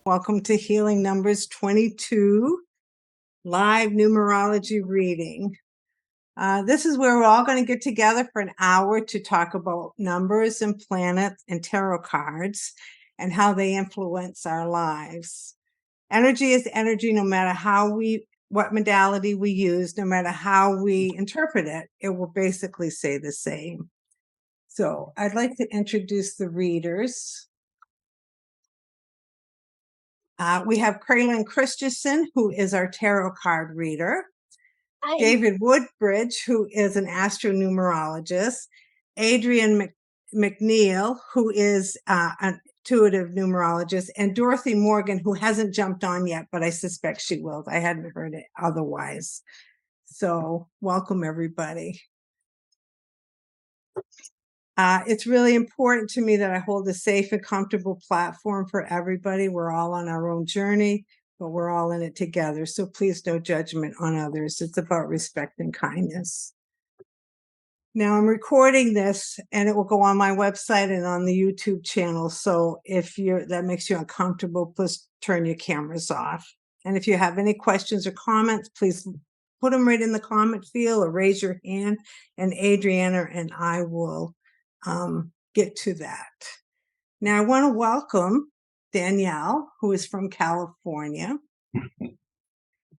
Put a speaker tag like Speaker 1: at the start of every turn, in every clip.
Speaker 1: Welcome to Healing Numbers 22, live numerology reading. This is where we're all going to get together for an hour to talk about numbers and planets and tarot cards and how they influence our lives. Energy is energy no matter what modality we use, no matter how we interpret it, it will basically say the same. So I'd like to introduce the readers. We have Kraylin Christensen, who is our tarot card reader. Hi. David Woodbridge, who is an astronumerologist. Adrian McNeil, who is an intuitive numerologist. And Dorothy Morgan, who hasn't jumped on yet, but I suspect she will. I hadn't heard it otherwise. So welcome, everybody. It's really important to me that I hold a safe and comfortable platform for everybody. We're all on our own journey, but we're all in it together. So please, no judgment on others. It's about respect and kindness. Now I'm recording this and it will go on my website and on the YouTube channel. So if that makes you uncomfortable, please turn your cameras off. And if you have any questions or comments, please put them right in the comment field or raise your hand, and Adriana and I will get to that. Now, I want to welcome Danelle, who is from California.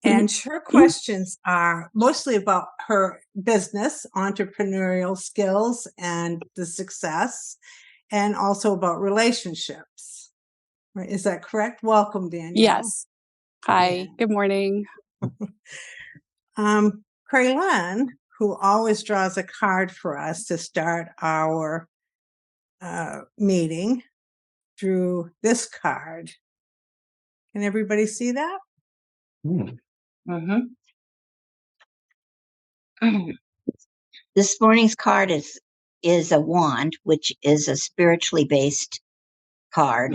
Speaker 1: And her questions are mostly about her business, entrepreneurial skills, and the success, and also about relationships. Right? Is that correct? Welcome, Danelle.
Speaker 2: Yes. Hi. Good morning.
Speaker 1: Kraylin, who always draws a card for us to start our meeting, drew this card. Can everybody see that?
Speaker 3: Mm-hmm. This morning's card is a wand, which is a spiritually based card,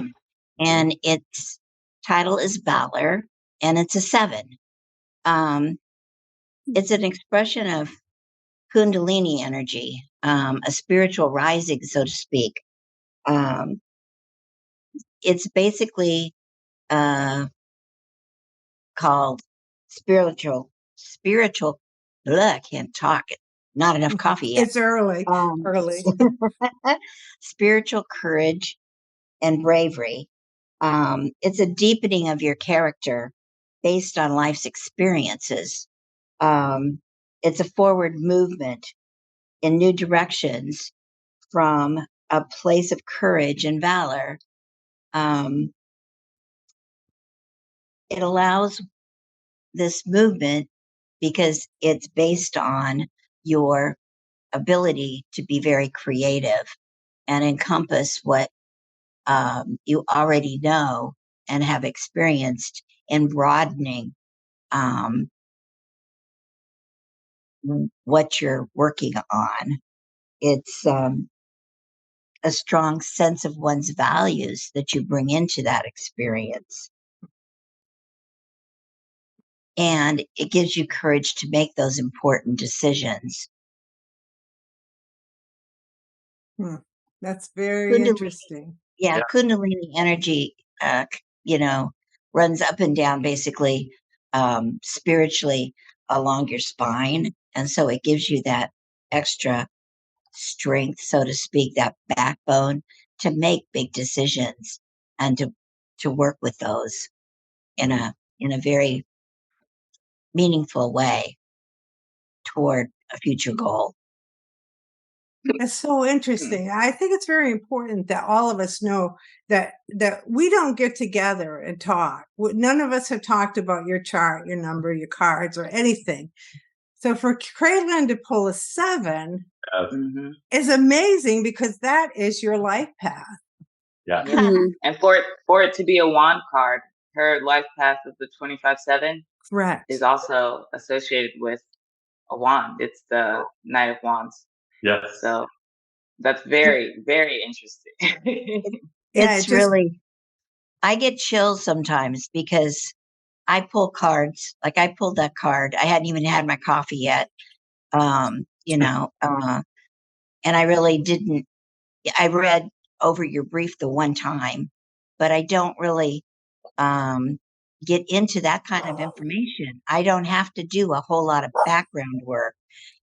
Speaker 3: and its title is Valor, and it's a 7. It's an expression of Kundalini energy, a spiritual rising, so to speak. It's basically called spiritual. I can't talk. Not enough coffee yet.
Speaker 1: It's early.
Speaker 3: Spiritual courage and bravery. It's a deepening of your character based on life's experiences. It's a forward movement in new directions from a place of courage and valor. It allows this movement because it's based on your ability to be very creative and encompass what you already know and have experienced in broadening what you're working on. It's a strong sense of one's values that you bring into that experience. And it gives you courage to make those important decisions.
Speaker 1: That's very interesting.
Speaker 3: Yeah, Kundalini energy, runs up and down basically spiritually along your spine. And so it gives you that extra strength, so to speak, that backbone to make big decisions and to work with those in a very meaningful way toward a future goal.
Speaker 1: It's so interesting. I think it's very important that all of us know that we don't get together and talk. None of us have talked about your chart, your number, your cards, or anything. So for Kraylin to pull a 7 is amazing because that is your life path.
Speaker 4: Yeah. And for it to be a wand card, her life path of the 25/7 is also associated with a wand. It's the Knight of Wands.
Speaker 5: Yeah.
Speaker 4: So that's very, very interesting.
Speaker 3: It's really, I get chills sometimes because I pull cards. Like I pulled that card. I hadn't even had my coffee yet. And I really didn't. I read over your brief the one time, but I don't really get into that kind of information. I don't have to do a whole lot of background work.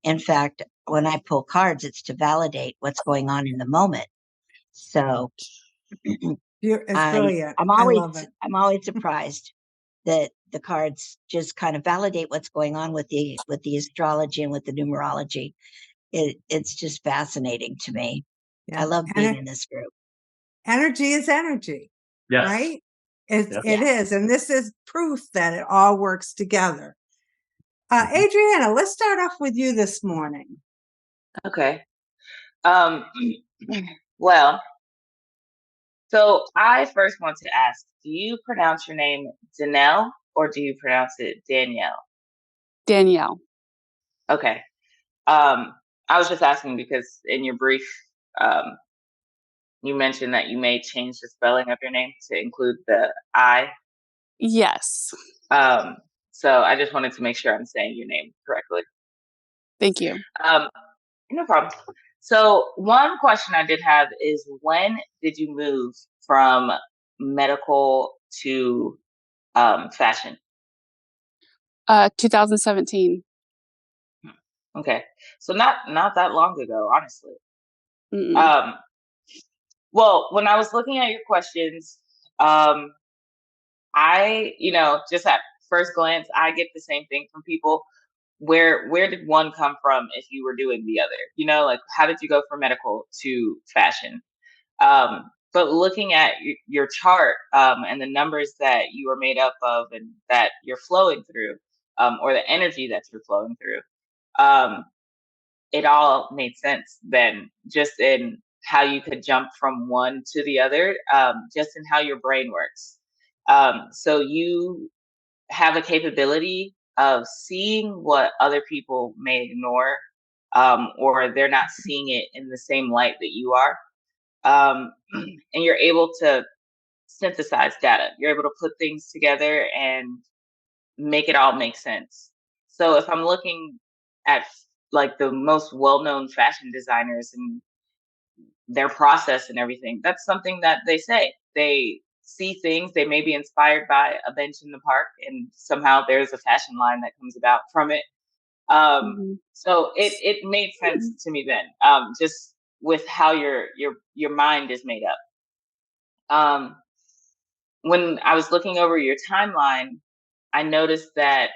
Speaker 3: In fact, when I pull cards, it's to validate what's going on in the moment. So
Speaker 1: It's brilliant.
Speaker 3: I'm always surprised that the cards just kind of validate what's going on with the astrology and with the numerology. It's just fascinating to me. Yeah. I love being in this group.
Speaker 1: Energy is energy,
Speaker 5: Yes.
Speaker 1: right? It is. And this is proof that it all works together. Adriana, let's start off with you this morning.
Speaker 4: Okay. Well, so I first want to ask, do you pronounce your name Danelle or do you pronounce it Danielle?
Speaker 2: Danielle.
Speaker 4: Okay. I was just asking because in your brief, you mentioned that you may change the spelling of your name to include the I.
Speaker 2: Yes.
Speaker 4: So I just wanted to make sure I'm saying your name correctly.
Speaker 2: Thank you.
Speaker 4: No problem. So one question I did have is, when did you move from medical to fashion?
Speaker 2: 2017.
Speaker 4: Okay. So not that long ago, honestly.
Speaker 2: Mm-mm.
Speaker 4: Well, when I was looking at your questions, I, just at first glance, I get the same thing from people. Where did one come from if you were doing the other? Like, how did you go from medical to fashion? But looking at your chart and the numbers that you are made up of and that you're flowing through, or the energy that you're flowing through, it all made sense then, just in how you could jump from one to the other, just in how your brain works. So you have a capability of seeing what other people may ignore, or they're not seeing it in the same light that you are. And you're able to synthesize data. You're able to put things together and make it all make sense. So if I'm looking at like the most well-known fashion designers and their process and everything, that's something that they say. They see things, they may be inspired by a bench in the park, and somehow there's a fashion line that comes about from it. So it made sense to me then, just with how your mind is made up. When I was looking over your timeline, I noticed that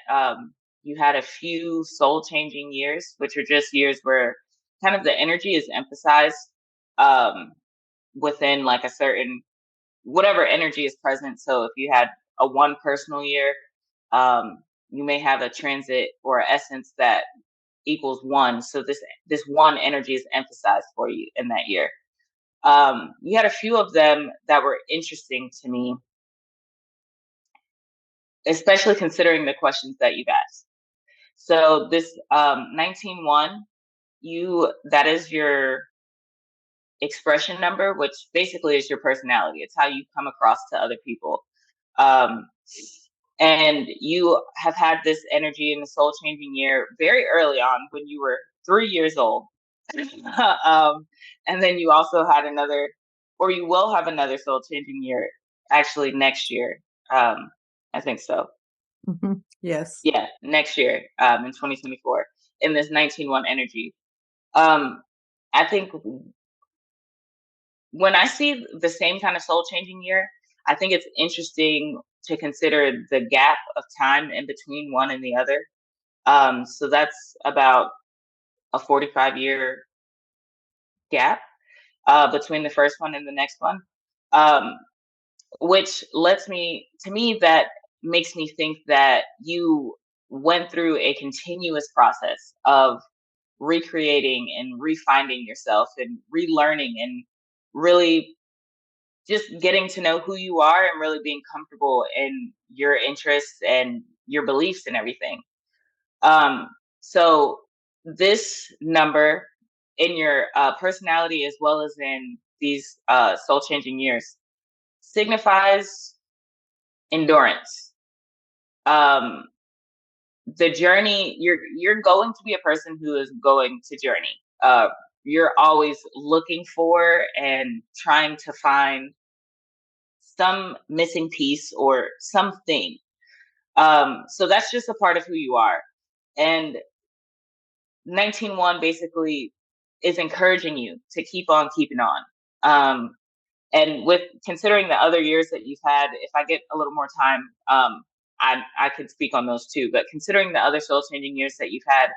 Speaker 4: you had a few soul changing years, which are just years where kind of the energy is emphasized within like a certain, whatever energy is present. So if you had a one personal year, you may have a transit or an essence that equals one. So this one energy is emphasized for you in that year. You had a few of them that were interesting to me, especially considering the questions that you've asked. So this 19-1, that is your expression number, which basically is your personality. It's how you come across to other people. And you have had this energy in the soul changing year very early on when you were 3 years old. And then you also had another, or you will have another soul changing year actually next year. I think so.
Speaker 1: Mm-hmm. Yes.
Speaker 4: Yeah, next year, in 2024, in this 19-1 energy. I think when I see the same kind of soul changing year, I think it's interesting to consider the gap of time in between one and the other. So that's about a 45-year gap between the first one and the next one, which that makes me think that you went through a continuous process of recreating and refinding yourself and relearning and really just getting to know who you are and really being comfortable in your interests and your beliefs and everything. So this number in your personality, as well as in these soul changing years, signifies endurance. The journey, you're going to be a person who is going to journey. You're always looking for and trying to find some missing piece or something. So that's just a part of who you are. And 19-1 basically is encouraging you to keep on keeping on. And with considering the other years that you've had, if I get a little more time, I could speak on those too. But considering the other soul changing years that you've had,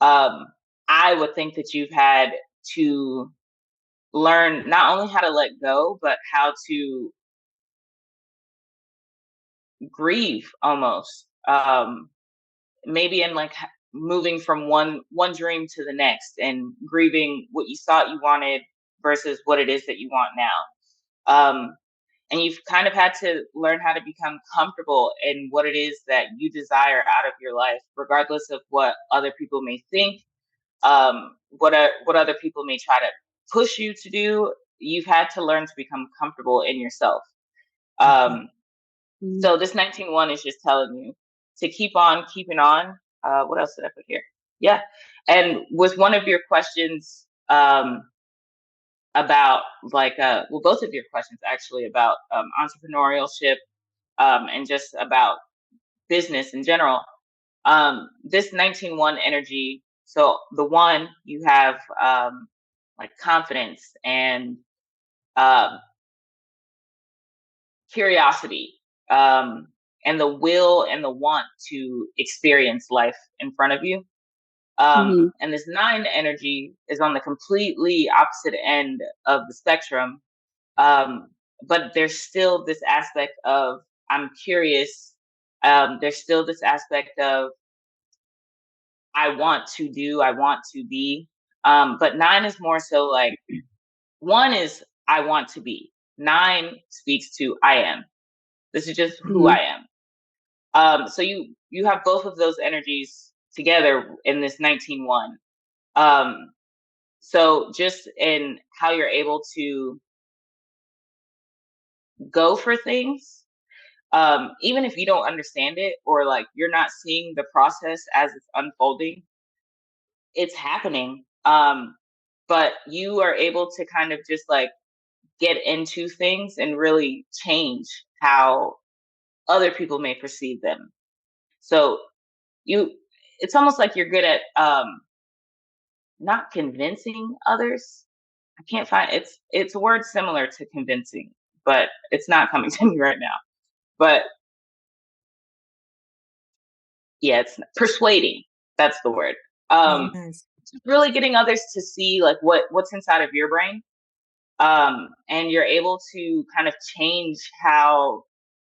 Speaker 4: I would think that you've had to learn not only how to let go, but how to grieve almost. Maybe in like moving from one dream to the next and grieving what you thought you wanted versus what it is that you want now. And you've kind of had to learn how to become comfortable in what it is that you desire out of your life, regardless of what other people may think, what other people may try to push you to do. You've had to learn to become comfortable in yourself. So this 19-1 is just telling you to keep on keeping on. What else did I put here? Yeah. And with one of your questions, about like, well, both of your questions actually about entrepreneurship, and just about business in general. This 19-1 energy. So the one, you have like confidence and curiosity, and the will and the want to experience life in front of you. And this 9 energy is on the completely opposite end of the spectrum. But there's still this aspect of I'm curious. There's still this aspect of I want to do, I want to be. But 9 is more so like 1 is I want to be. 9 speaks to I am. This is just who I am. So you have both of those energies together in this 19-1. So just in how you're able to go for things, even if you don't understand it or like you're not seeing the process as it's unfolding, it's happening. But you are able to kind of just like get into things and really change how other people may perceive them. So it's almost like you're good at not convincing others. I can't find it's a word similar to convincing, but it's not coming to me right now. But yeah, it's persuading. That's the word.
Speaker 1: Nice.
Speaker 4: Really getting others to see like what's inside of your brain. And you're able to kind of change how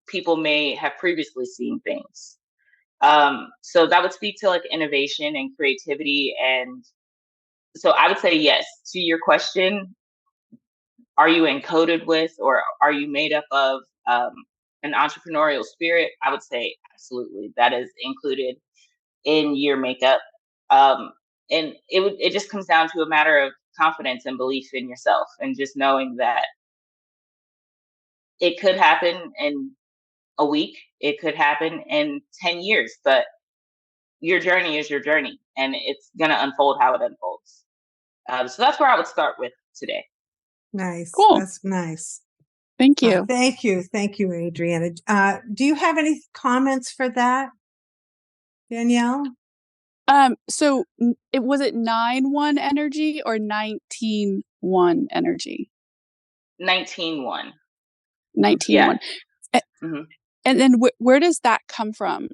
Speaker 4: people may have previously seen things. So that would speak to like innovation and creativity. And so I would say yes to your question. Are you encoded with, or are you made up of an entrepreneurial spirit? I would say absolutely. That is included in your makeup. And it just comes down to a matter of confidence and belief in yourself, and just knowing that it could happen in a week, it could happen in 10 years, but your journey is your journey, and it's going to unfold how it unfolds. So that's where I would start with today.
Speaker 1: Nice.
Speaker 2: Cool.
Speaker 1: That's nice.
Speaker 2: Thank you.
Speaker 1: Thank you. Thank you, Adriana. Do you have any comments for that, Danielle?
Speaker 2: So was it 9-1 energy or 19-1 energy?
Speaker 4: 19-1.
Speaker 2: 19-1.
Speaker 4: Yeah.
Speaker 2: And then where does that come from?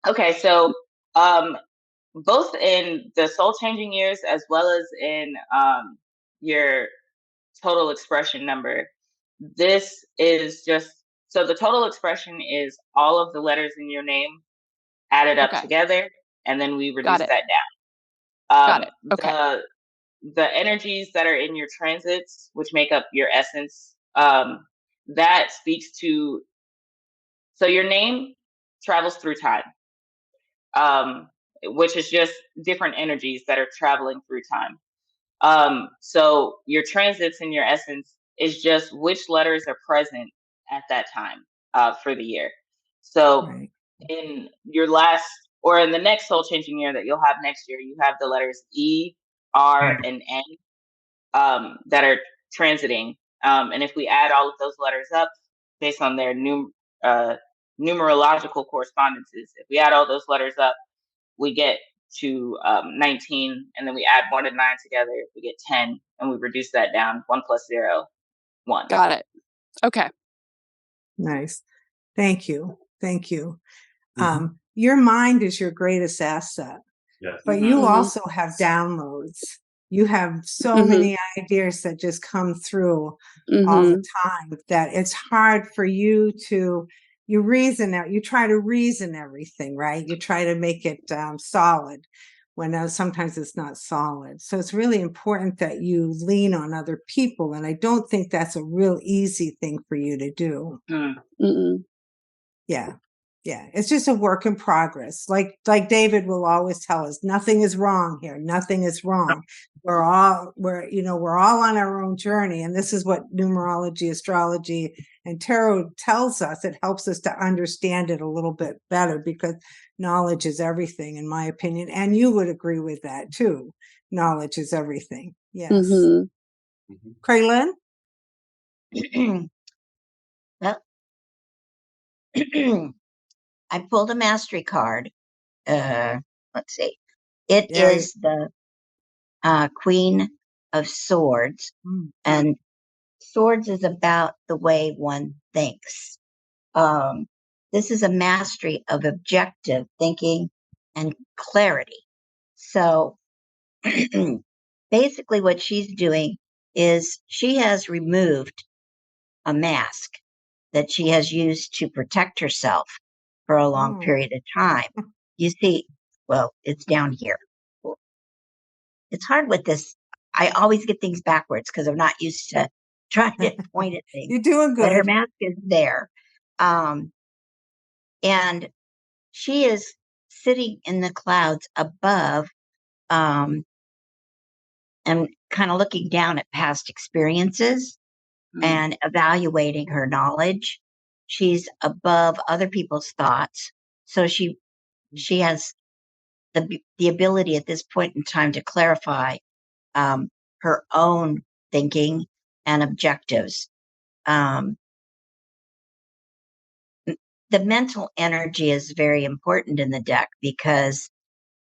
Speaker 4: Okay, so both in the soul changing years as well as in your total expression number, this is just so the total expression is all of the letters in your name added up together, and then we reduce that down.
Speaker 2: Got it. Okay.
Speaker 4: The energies that are in your transits, which make up your essence, that speaks to, so your name travels through time, which is just different energies that are traveling through time. So your transits and your essence is just which letters are present at that time for the year. So in your last, or in the next soul changing year that you'll have next year, you have the letters E, R, and N that are transiting And if we add all of those letters up based on their numerological correspondences, if we add all those letters up, we get to 19, and then we add 1 and 9 together, we get 10, and we reduce that down. 1 plus 0, 1.
Speaker 2: Got it. Okay.
Speaker 1: Nice. Thank you. Thank you. Your mind is your greatest asset, but you also have downloads. You have so many ideas that just come through all the time that it's hard for you to, you try to reason everything, right? You try to make it solid when sometimes it's not solid. So it's really important that you lean on other people. And I don't think that's a real easy thing for you to do. Yeah. Yeah. It's just a work in progress. Like David will always tell us, nothing is wrong here. Nothing is wrong. We're all on our own journey. And this is what numerology, astrology, and tarot tells us. It helps us to understand it a little bit better, because knowledge is everything, in my opinion. And you would agree with that too. Knowledge is everything. Yes. Kraylin?
Speaker 3: Well, I pulled a mastery card. Let's see. It is the Queen of Swords. And swords is about the way one thinks. This is a mastery of objective thinking and clarity. So basically what she's doing is she has removed a mask that she has used to protect herself for a long period of time. You see, well, it's down here. It's hard with this. I always get things backwards because I'm not used to trying to point at things.
Speaker 1: You're doing good.
Speaker 3: But her mask is there. And she is sitting in the clouds above and kind of looking down at past experiences and evaluating her knowledge. She's above other people's thoughts. So she has the ability at this point in time to clarify her own thinking and objectives. The mental energy is very important in the deck because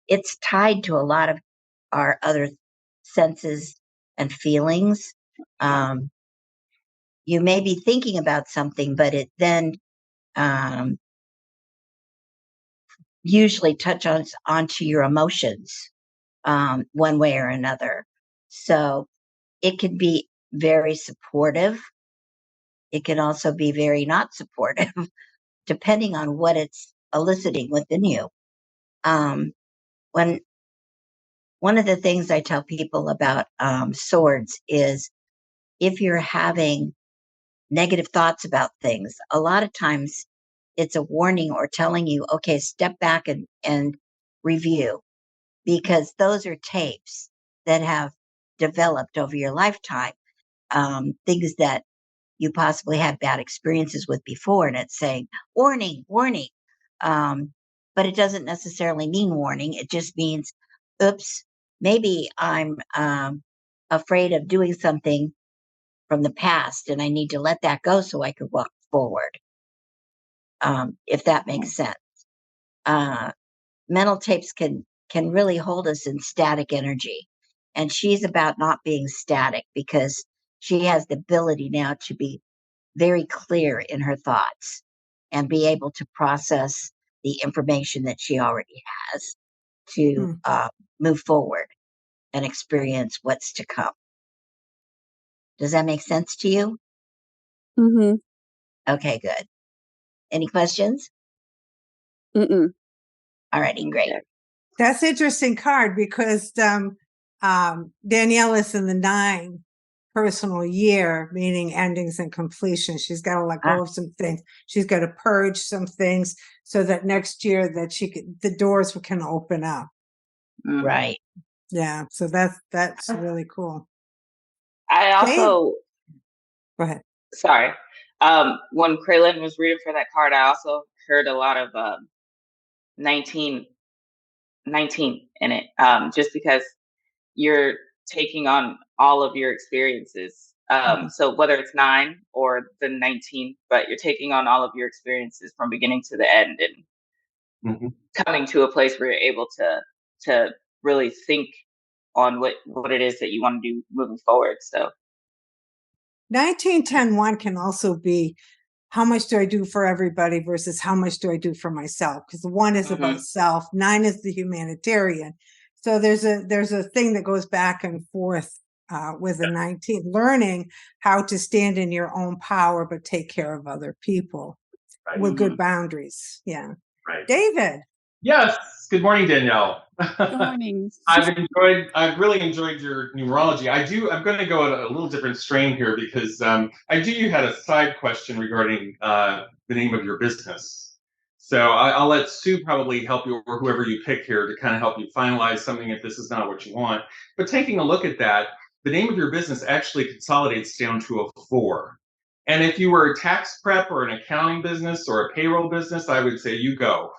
Speaker 3: it's tied to a lot of our other senses and feelings. You may be thinking about something, but it then usually touches onto your emotions one way or another. So it can be very supportive. It can also be very not supportive, depending on what it's eliciting within you. One of the things I tell people about swords is if you're having negative thoughts about things, a lot of times it's a warning or telling you, okay, step back and review, because those are tapes that have developed over your lifetime, things that you possibly had bad experiences with before, and it's saying, warning, warning. But it doesn't necessarily mean warning. It just means, oops, maybe I'm afraid of doing something from the past and I need to let that go so I could walk forward. If that makes sense. Mental tapes can really hold us in static energy. And she's about not being static because she has the ability now to be very clear in her thoughts and be able to process the information that she already has to move forward and experience what's to come. Does that make sense to you? Okay, good. Any questions? All righty, great.
Speaker 1: That's interesting card because Danelle is in the 9 personal year, meaning endings and completion. She's got to let go of some things. She's got to purge some things so that next year that the doors can open up.
Speaker 3: Right.
Speaker 1: Yeah. So that's really cool.
Speaker 4: I also
Speaker 1: go ahead.
Speaker 4: Sorry. When Kraylin was reading for that card, I also heard a lot of 19 in it, just because you're taking on all of your experiences So whether it's 9 or the 19, but you're taking on all of your experiences from beginning to the end and coming to a place where you're able to really think on what it is that you want to do moving forward. So
Speaker 1: 19-10-1 can also be, how much do I do for everybody versus how much do I do for myself? Because 1 is about self, 9 is the humanitarian. So there's a thing that goes back and forth with the 19, learning how to stand in your own power, but take care of other people with good boundaries. Yeah.
Speaker 5: Right.
Speaker 1: David.
Speaker 5: Yes. Good morning, Danielle.
Speaker 2: Good morning.
Speaker 5: I've really enjoyed your numerology. I'm going to go at a little different strain here because you had a side question regarding the name of your business. So I'll let Sue probably help you, or whoever you pick here, to kind of help you finalize something if this is not what you want. But taking a look at that, the name of your business actually consolidates down to a 4. And if you were a tax prep or an accounting business or a payroll business, I would say you go.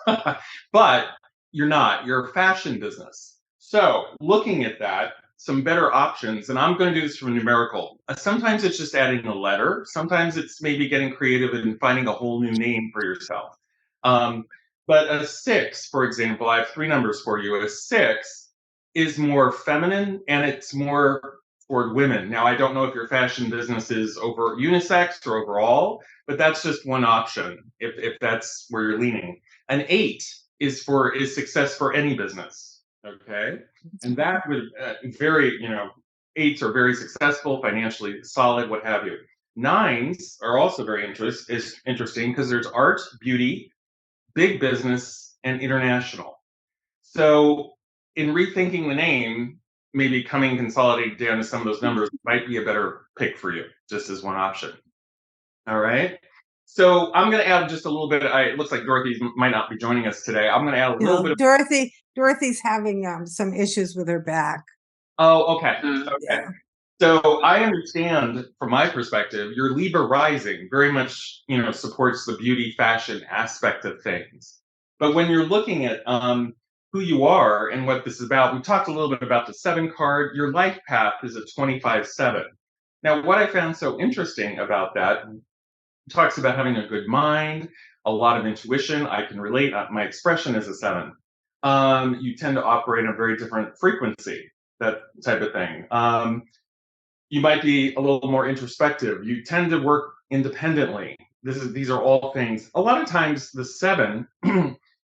Speaker 5: But you're not. You're a fashion business. So looking at that, some better options, and I'm going to do this from numerical. Sometimes it's just adding a letter. Sometimes it's maybe getting creative and finding a whole new name for yourself. But a 6, for example, I have 3 numbers for you. A 6 is more feminine and it's more toward women. Now, I don't know if your fashion business is over unisex or overall, but that's just one option if that's where you're leaning. An 8 is success for any business. Okay, and that would very 8s are very successful, financially solid, what have you. 9s are also very interesting because there's art, beauty, big business, and international. So in rethinking the name, maybe consolidating down to some of those numbers might be a better pick for you, just as one option. All right. So I'm going to add just a little bit. It looks like Dorothy might not be joining us today. I'm going to add a little bit.
Speaker 1: Dorothy's having some issues with her back.
Speaker 5: Oh, okay. Okay.
Speaker 1: Yeah.
Speaker 5: So I understand from my perspective, your Libra Rising very much, supports the beauty fashion aspect of things. But when you're looking at who you are and what this is about, we talked a little bit about the 7 card. Your life path is a 25-7. Now, what I found so interesting about that, it talks about having a good mind, a lot of intuition. I can relate. My expression is a 7. You tend to operate on a very different frequency, that type of thing. You might be a little more introspective. You tend to work independently. These are all things. A lot of times the 7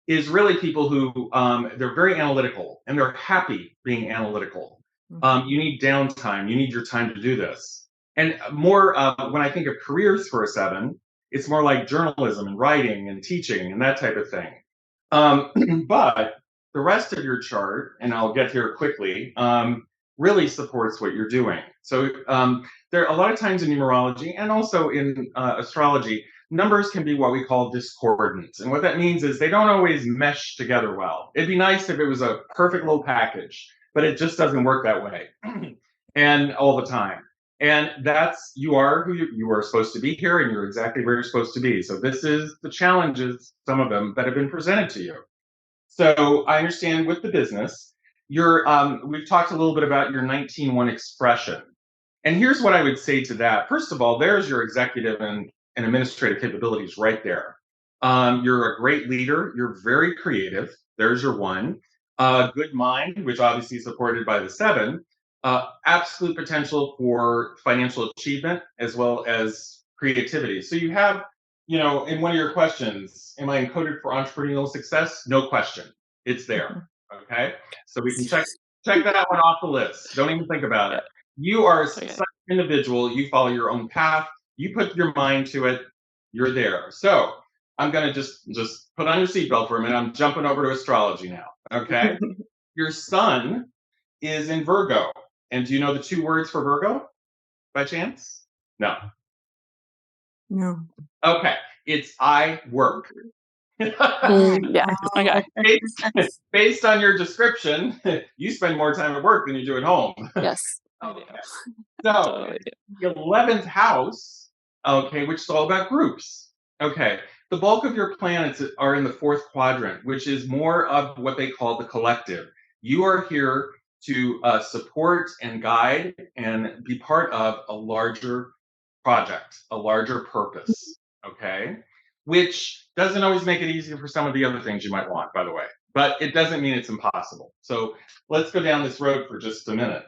Speaker 5: is really people who they're very analytical and they're happy being analytical. You need downtime. You need your time to do this. And more when I think of careers for a 7, it's more like journalism and writing and teaching and that type of thing. But the rest of your chart, and I'll get here quickly, really supports what you're doing. So there are a lot of times in numerology and also in astrology, numbers can be what we call discordant. And what that means is they don't always mesh together well. It'd be nice if it was a perfect little package, but it just doesn't work that way and all the time. And you are who you are supposed to be here, and you're exactly where you're supposed to be. So this is the challenges, some of them, that have been presented to you. So I understand with the business, we've talked a little bit about your 19-1 expression. And here's what I would say to that. First of all, there's your executive and administrative capabilities right there. You're a great leader. You're very creative. There's your 1. Good mind, which obviously is supported by the 7. Absolute potential for financial achievement as well as creativity. So you have, in one of your questions, am I encoded for entrepreneurial success? No question. It's there. Okay. So we can check that one off the list. Don't even think about it. You are such an individual. You follow your own path. You put your mind to it. You're there. So I'm going to just put on your seatbelt for a minute. I'm jumping over to astrology now. Okay. Your sun is in Virgo. And do you know the 2 words for Virgo by chance? No.
Speaker 1: No.
Speaker 5: Okay. It's I work.
Speaker 2: Yeah. Okay.
Speaker 5: Based on your description, you spend more time at work than you do at home.
Speaker 2: Yes.
Speaker 5: Okay. So the 11th house, which is all about groups. Okay. The bulk of your planets are in the 4th quadrant, which is more of what they call the collective. You are here to support and guide and be part of a larger project, a larger purpose, okay? Which doesn't always make it easy for some of the other things you might want, by the way, but it doesn't mean it's impossible. So let's go down this road for just a minute.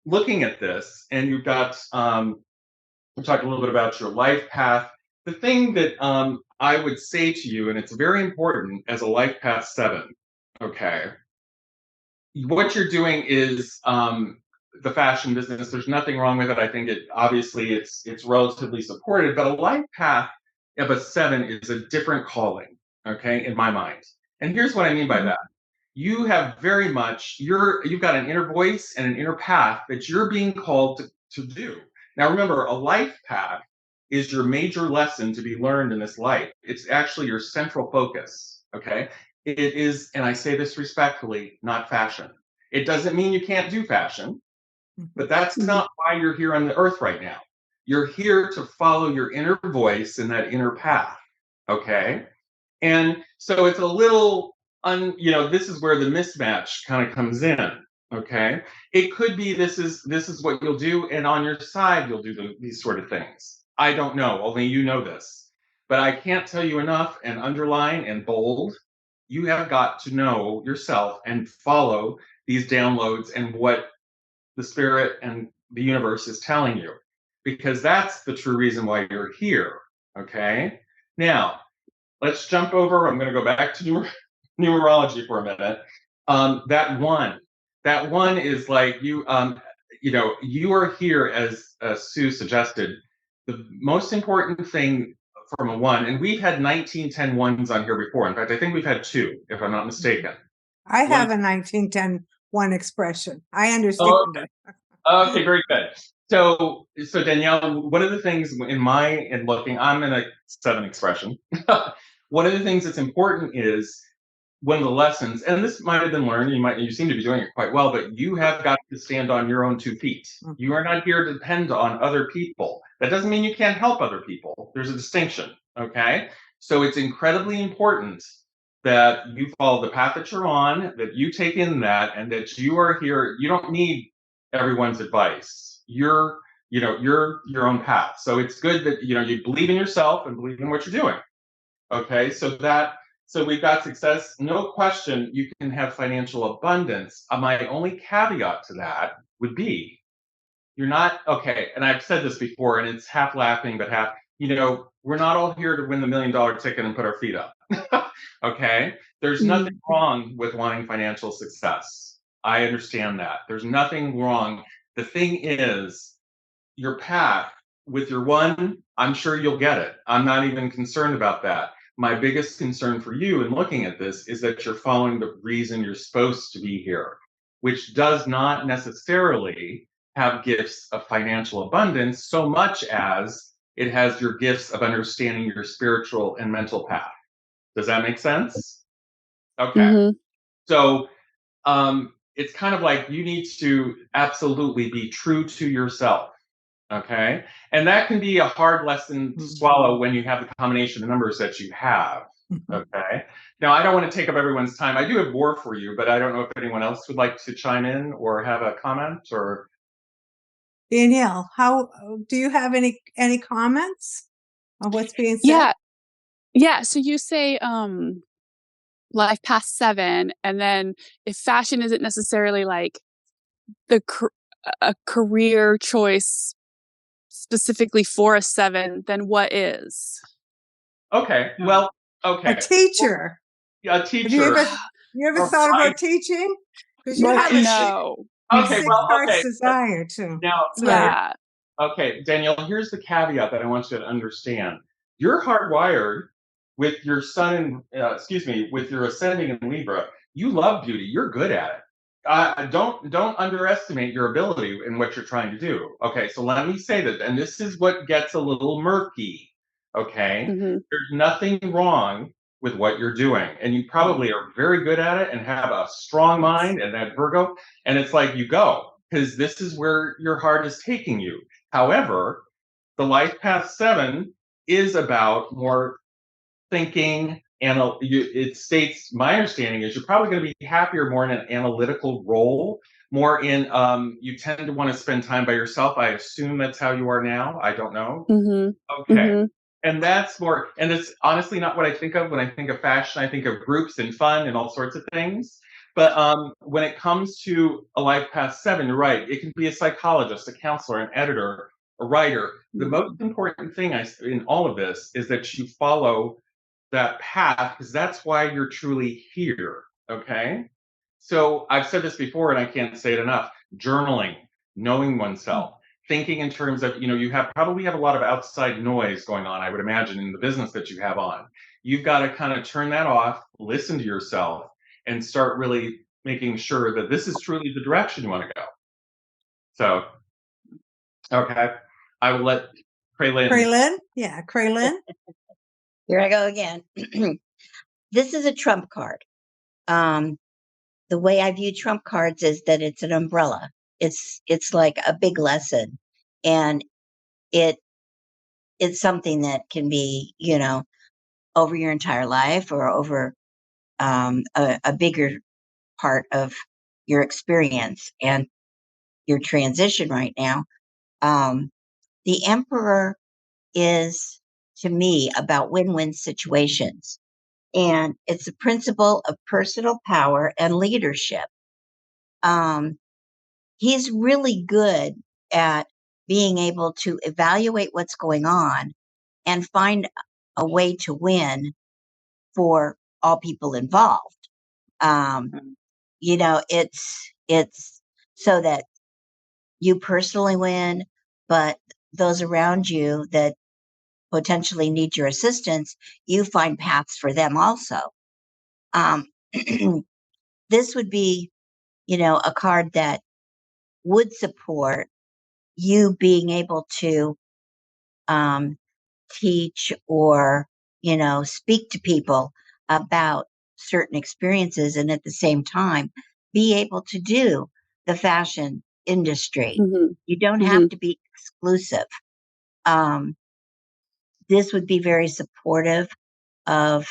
Speaker 5: Looking at this, and you've got, we talked a little bit about your life path. The thing that I would say to you, and it's very important as a life path 7, okay? What you're doing is the fashion business. There's nothing wrong with it. I think obviously it's relatively supported, but a life path of a 7 is a different calling, okay, in my mind. And here's what I mean by that. You have very much, you've got an inner voice and an inner path that you're being called to do. Now remember, a life path is your major lesson to be learned in this life. It's actually your central focus, okay? It is, and I say this respectfully, not fashion. It doesn't mean you can't do fashion, but that's not why you're here on the earth right now. You're here to follow your inner voice and that inner path, okay? And so it's a little, this is where the mismatch kind of comes in, okay? It could be this is what you'll do, and on your side you'll do these sort of things. I don't know, only you know this. But I can't tell you enough, and underline and bold, you have got to know yourself and follow these downloads and what the spirit and the universe is telling you, because that's the true reason why you're here, okay? Now, let's jump over. I'm going to go back to numerology for a minute. That one is like you are here, as Sue suggested. The most important thing from a 1, and we've had 1910 ones on here before. In fact, I think we've had 2, if I'm not mistaken.
Speaker 1: I have a 1910 1 expression. I understand.
Speaker 5: Oh, okay. Okay, very good. So Danelle, one of the things in looking, I'm in a 7 expression. One of the things that's important is one of the lessons, and this might have been learned, you seem to be doing it quite well, but you have got to stand on your own 2 feet. You are not here to depend on other people. That doesn't mean you can't help other people. There's a distinction, okay? So it's incredibly important that you follow the path that you're on, that you take in that, and that you are here. You don't need everyone's advice. You're your own path. So it's good that you believe in yourself and believe in what you're doing. Okay, so we've got success. No question, you can have financial abundance. My only caveat to that would be you're not, okay, and I've said this before, and it's half laughing, but half, we're not all here to win the $1 million ticket and put our feet up. Okay, there's nothing wrong with wanting financial success. I understand that. There's nothing wrong. The thing is, your path with your 1, I'm sure you'll get it. I'm not even concerned about that. My biggest concern for you in looking at this is that you're following the reason you're supposed to be here, which does not necessarily have gifts of financial abundance so much as it has your gifts of understanding your spiritual and mental path. Does that make sense? Okay. So it's kind of like you need to absolutely be true to yourself. Okay. And that can be a hard lesson to swallow when you have the combination of numbers that you have. Okay. Now, I don't want to take up everyone's time. I do have more for you, but I don't know if anyone else would like to chime in or have a comment or.
Speaker 1: Danelle, do you have any comments on what's being said?
Speaker 2: Yeah. So you say life path 7, and then if fashion isn't necessarily like a career choice specifically for a 7, then what is?
Speaker 5: Okay. Well, okay.
Speaker 1: A teacher.
Speaker 5: A teacher.
Speaker 1: Have you ever thought about teaching? Because you have
Speaker 2: no.
Speaker 5: Okay. Well, okay.
Speaker 1: Desire too.
Speaker 5: Now,
Speaker 2: yeah.
Speaker 5: Okay, Danelle, here's the caveat that I want you to understand. You're hardwired with your sun with your ascending in Libra. You love beauty. You're good at it. Don't underestimate your ability in what you're trying to do. Okay, so let me say that, and this is what gets a little murky. Okay, there's nothing wrong with what you're doing, and you probably are very good at it and have a strong mind and that Virgo, and it's like you go, because this is where your heart is taking you. However, the life path 7 is about more thinking, it states, my understanding is you're probably going to be happier more in an analytical role, more in you tend to want to spend time by yourself. I assume that's how you are now. I don't know. Okay. And that's more, and it's honestly not what I think of when I think of fashion. I think of groups and fun and all sorts of things. But when it comes to a life past 7, you're right. It can be a psychologist, a counselor, an editor, a writer. The most important thing in all of this is that you follow that path, because that's why you're truly here. Okay. So I've said this before and I can't say it enough. Journaling, knowing oneself, thinking in terms of, you probably have a lot of outside noise going on, I would imagine, in the business that you have on. You've got to kind of turn that off, listen to yourself, and start really making sure that this is truly the direction you want to go. So, okay. I will let
Speaker 1: Kraylin. Yeah, Kraylin.
Speaker 3: Here I go again. This is a trump card. The way I view trump cards is that it's an umbrella. It's like a big lesson, and it's something that can be, over your entire life or over a bigger part of your experience and your transition right now. The Emperor is, to me, about win-win situations. And it's the principle of personal power and leadership. He's really good at being able to evaluate what's going on and find a way to win for all people involved. It's so that you personally win, but those around you that potentially need your assistance, you find paths for them also. This would be, a card that would support you being able to teach or, speak to people about certain experiences, and at the same time, be able to do the fashion industry. You don't have to be exclusive. This would be very supportive of,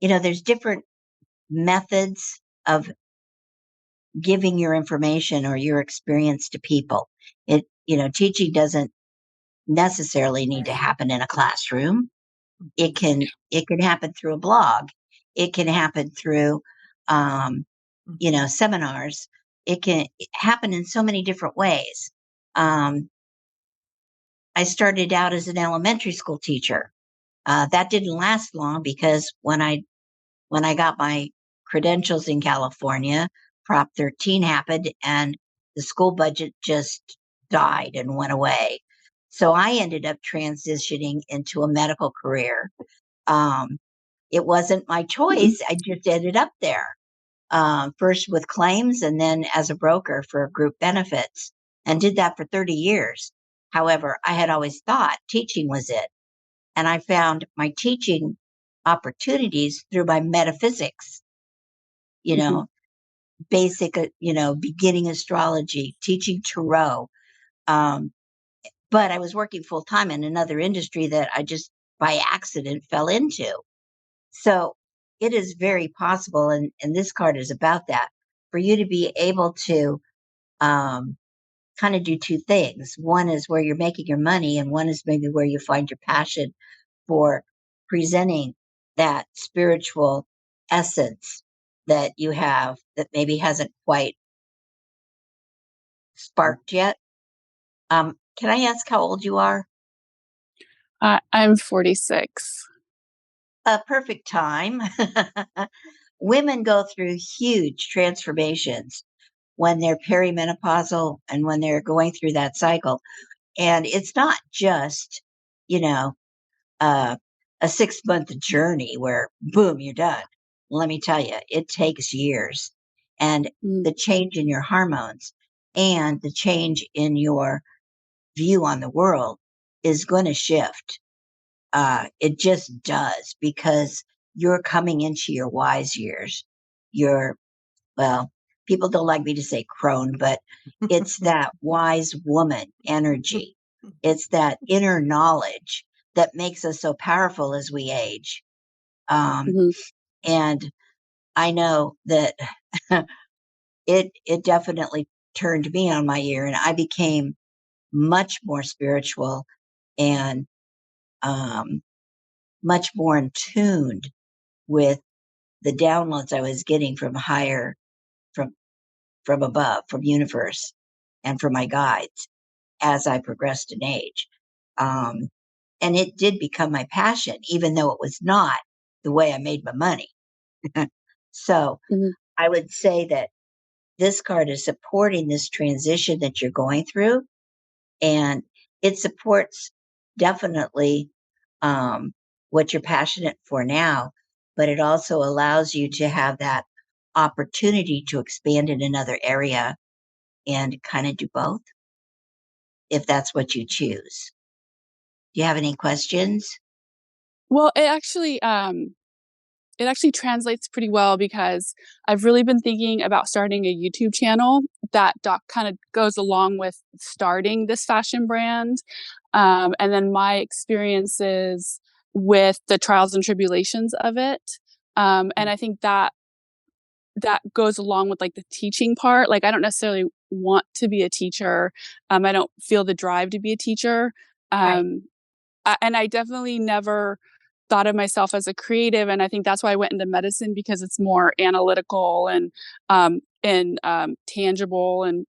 Speaker 3: there's different methods of giving your information or your experience to people. Teaching doesn't necessarily need to happen in a classroom. It can happen through a blog. It can happen through, seminars. It can happen in so many different ways. I started out as an elementary school teacher. That didn't last long because when I got my credentials in California, Prop 13 happened and the school budget just died and went away. So I ended up transitioning into a medical career. It wasn't my choice. I just ended up there, first with claims and then as a broker for group benefits, and did that for 30 years. However, I had always thought teaching was it. And I found my teaching opportunities through my metaphysics, basic, beginning astrology, teaching tarot. But I was working full time in another industry that I just by accident fell into. So it is very possible, and this card is about that, for you to be able to kind of do two things. One is where you're making your money, and one is maybe where you find your passion for presenting that spiritual essence that you have that maybe hasn't quite sparked yet. Can I ask how old you are?
Speaker 2: I'm 46.
Speaker 3: A perfect time. Women go through huge transformations when they're perimenopausal and when they're going through that cycle. And it's not just, a 6-month journey where boom, you're done. Let me tell you, it takes years. And the change in your hormones and the change in your view on the world is going to shift. It just does, because you're coming into your wise years. Well, people don't like me to say crone, but it's that wise woman energy. It's that inner knowledge that makes us so powerful as we age. And I know that it definitely turned me on my ear, and I became much more spiritual and much more in tuned with the downloads I was getting from higher, from above, from universe, and from my guides as I progressed in age. And it did become my passion, even though it was not the way I made my money. So I would say that this card is supporting this transition that you're going through, and it supports definitely what you're passionate for now, but it also allows you to have that opportunity to expand in another area and kind of do both, if that's what you choose. Do you have any questions?
Speaker 2: Well, it actually translates pretty well, because I've really been thinking about starting a YouTube channel that kind of goes along with starting this fashion brand. And then my experiences with the trials and tribulations of it. And I think that goes along with like the teaching part. Like, I don't necessarily want to be a teacher. I don't feel the drive to be a teacher. And I definitely never thought of myself as a creative. And I think that's why I went into medicine, because it's more analytical and tangible, and,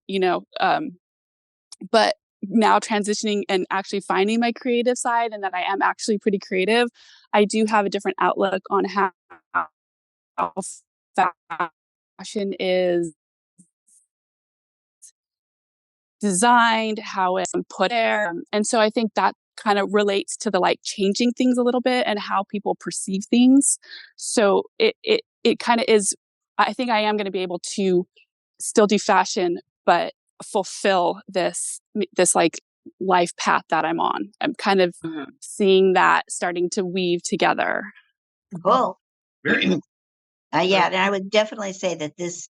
Speaker 2: but now transitioning and actually finding my creative side, and that I am actually pretty creative. I do have a different outlook on how fashion is designed, how it's put there. And so I think that kind of relates to the like changing things a little bit and how people perceive things. So it kind of is, I think I am going to be able to still do fashion, but fulfill this like life path that I'm on. I'm kind of seeing that starting to weave together.
Speaker 3: Cool. Yeah, and I would definitely say that this,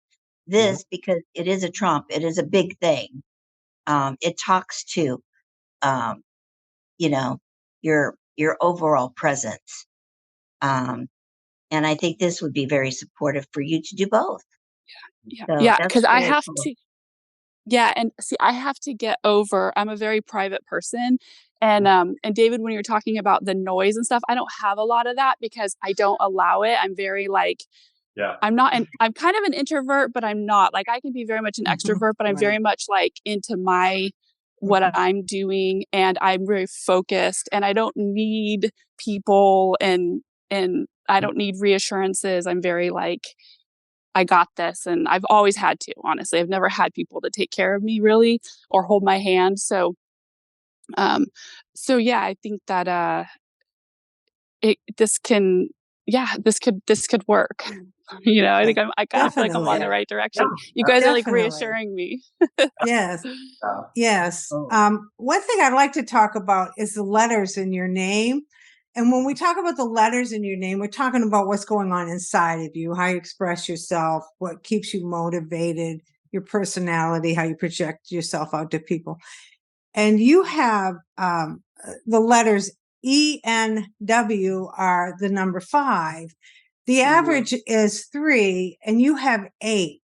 Speaker 3: because it is a trump, it is a big thing. It talks to, your overall presence. And I think this would be very supportive for you to do both.
Speaker 2: Yeah, because I have to. Yeah, and see, I have to get over. I'm a very private person, and David, when you're talking about the noise and stuff, I don't have a lot of that because I don't allow it. I'm very like.
Speaker 5: Yeah.
Speaker 2: I'm kind of an introvert, but I'm not. Like, I can be very much an extrovert, but I'm very much like into what I'm doing, and I'm very focused, and I don't need people, and I don't need reassurances. I'm very like, I got this, and I've always had to, honestly. I've never had people to take care of me really or hold my hand. So yeah, I think that this could work. I think I kind of feel like I'm on the right direction. You guys are like reassuring me.
Speaker 1: Yes. Yes. One thing I'd like to talk about is the letters in your name. And when we talk about the letters in your name, we're talking about what's going on inside of you, how you express yourself, what keeps you motivated, your personality, how you project yourself out to people. And you have the letters ENW are the number 5. The average is 3, and you have 8,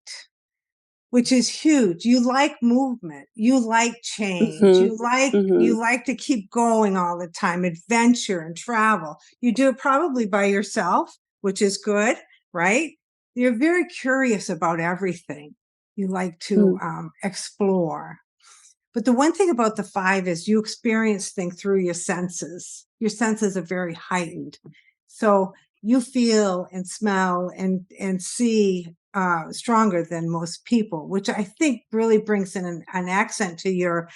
Speaker 1: which is huge. You like movement. You like change. You like to keep going all the time, adventure and travel. You do it probably by yourself, which is good, right? You're very curious about everything. You like to explore. But the one thing about the 5 is you experience things through your senses. Your senses are very heightened. So you feel and smell and see stronger than most people, which I think really brings in an accent to your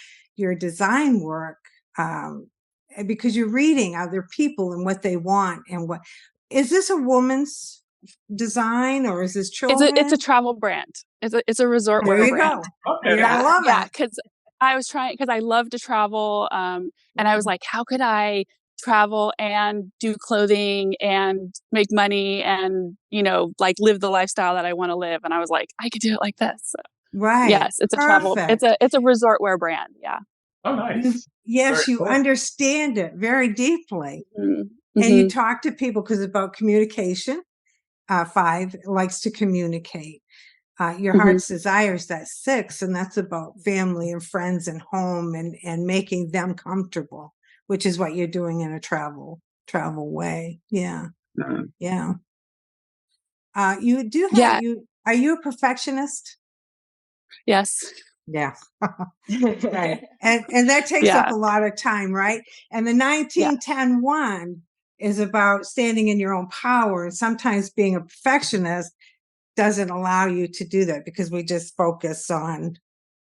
Speaker 1: design work, because you're reading other people and what they want. And what is this, a woman's design, or is this children?
Speaker 2: It's a travel brand. It's a resort wear brand.
Speaker 1: Okay. I love it.
Speaker 2: Because I was trying, because I love to travel, and I was like, how could I travel and do clothing and make money and like live the lifestyle that I want to live? And I was like, I could do it like this. So,
Speaker 1: right.
Speaker 2: Yes, it's a travel. It's a resort wear brand. Yeah.
Speaker 5: Oh, nice.
Speaker 1: Yes, you understand it very deeply. And you talk to people because it's about communication. 5 likes to communicate. Your heart's desire is that 6, and that's about family and friends and home and making them comfortable, which is what you're doing in a travel way. Yeah. Yeah. You do have are you a perfectionist?
Speaker 2: Yes.
Speaker 1: Yeah. Right. And that takes up a lot of time, right? And the 19-10-1 is about standing in your own power. And sometimes being a perfectionist doesn't allow you to do that because we just focus on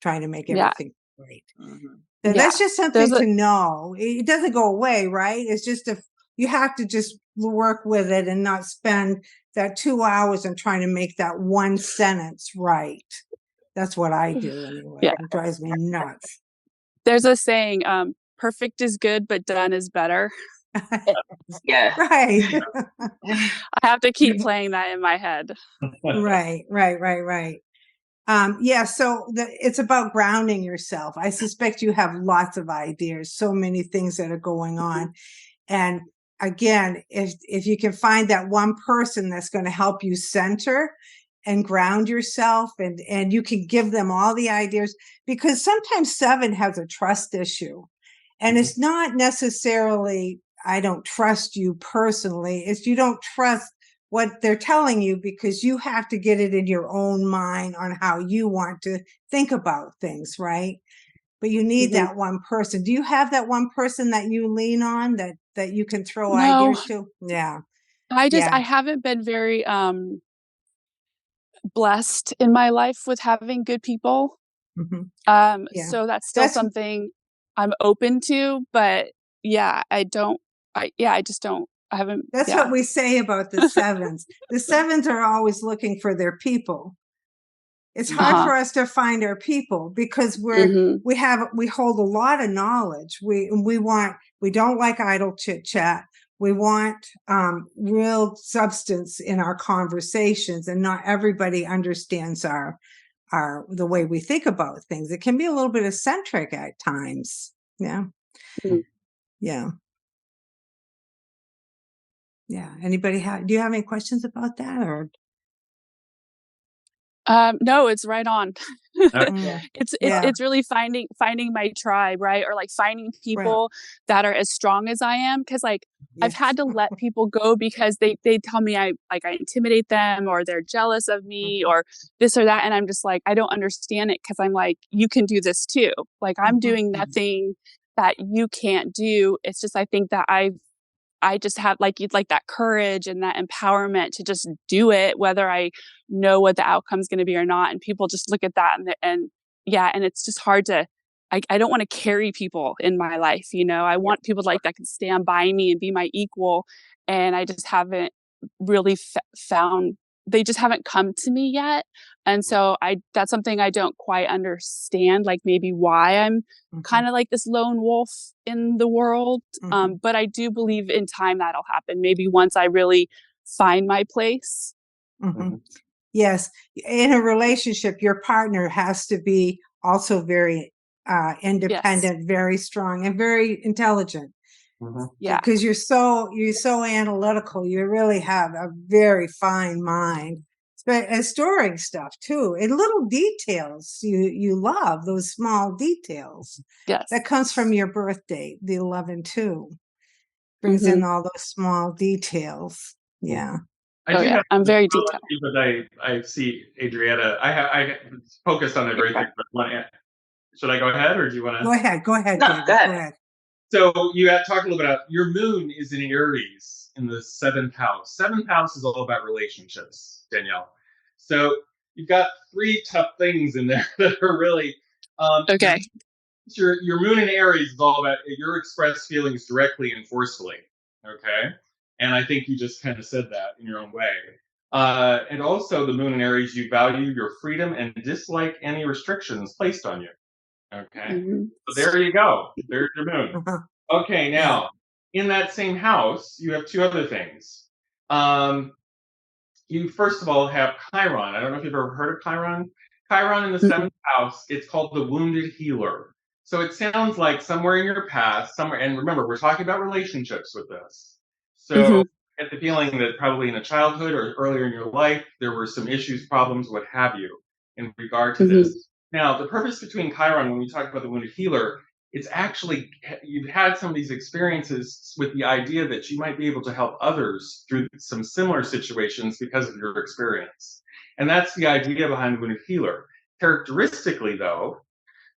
Speaker 1: trying to make everything great. So that's just something to know. It doesn't go away, right? It's just you have to just work with it and not spend that 2 hours on trying to make that one sentence right. That's what I do anyway.
Speaker 2: Yeah.
Speaker 1: It drives me nuts.
Speaker 2: There's a saying, perfect is good, but done is better.
Speaker 4: Yeah.
Speaker 1: Right.
Speaker 2: I have to keep playing that in my head.
Speaker 1: Right. So it's about grounding yourself. I suspect you have lots of ideas, so many things that are going on. And again, if you can find that one person that's going to help you center and ground yourself and you can give them all the ideas, because sometimes 7 has a trust issue. And it's not necessarily, I don't trust you personally. It's you don't trust what they're telling you because you have to get it in your own mind on how you want to think about things, right? But you need that one person. Do you have that one person that you lean on that you can throw ideas to? Yeah.
Speaker 2: I haven't been very blessed in my life with having good people. So that's still something I'm open to, but I just don't, I haven't.
Speaker 1: That's what we say about the 7s. The 7s are always looking for their people. It's hard for us to find our people because we hold a lot of knowledge. We don't like idle chit chat. We want real substance in our conversations, and not everybody understands the way we think about things. It can be a little bit eccentric at times. Yeah. Yeah. Yeah. Anybody do you have any questions about that or?
Speaker 2: No, it's right on.
Speaker 5: Okay.
Speaker 2: It's really finding my tribe, right? Or like finding people that are as strong as I am. Cause like I've had to let people go because they tell me I intimidate them or they're jealous of me or this or that. And I'm just like, I don't understand it. Cause I'm like, you can do this too. Like I'm doing nothing that you can't do. It's just, I think that I just have like that courage and that empowerment to just do it, whether I know what the outcome's going to be or not. And people just look at that and it's just hard to, I don't want to carry people in my life. You know, I want people like that can stand by me and be my equal. And I just haven't really found, they just haven't come to me yet. And so that's something I don't quite understand, like maybe why I'm kind of like this lone wolf in the world. But I do believe in time that'll happen. Maybe once I really find my place.
Speaker 1: Yes. In a relationship, your partner has to be also very independent, very strong, and very intelligent. Because you're so analytical. You really have a very fine mind. And storing stuff too, and little details. You love those small details.
Speaker 2: Yes.
Speaker 1: That comes from your birth date, the 11-2. Brings in all those small details. Yeah.
Speaker 2: I'm very detailed.
Speaker 5: But I see Adriana. I focused on everything. But should I go ahead, or do you want to?
Speaker 1: Go ahead.
Speaker 4: No,
Speaker 1: David.
Speaker 4: go ahead.
Speaker 5: So you had talked a little bit about your moon is in Aries in the 7th house. 7th house is all about relationships, Danielle. So you've got 3 tough things in there that are really
Speaker 2: okay.
Speaker 5: Your moon in Aries is all about your express feelings directly and forcefully. Okay. And I think you just kind of said that in your own way. And also the moon in Aries, you value your freedom and dislike any restrictions placed on you. Okay. So there you go. There's your moon. Okay. Now, in that same house, you have 2 other things. You first of all have Chiron. I don't know if you've ever heard of Chiron. Chiron in the 7th house, it's called the wounded healer. So it sounds like somewhere in your past, and remember, we're talking about relationships with this. So I get the feeling that probably in a childhood or earlier in your life, there were some issues, problems, what have you, in regard to this. Now, the purpose between Chiron, when we talk about the wounded healer, it's actually, you've had some of these experiences with the idea that you might be able to help others through some similar situations because of your experience. And that's the idea behind the wounded healer. Characteristically, though,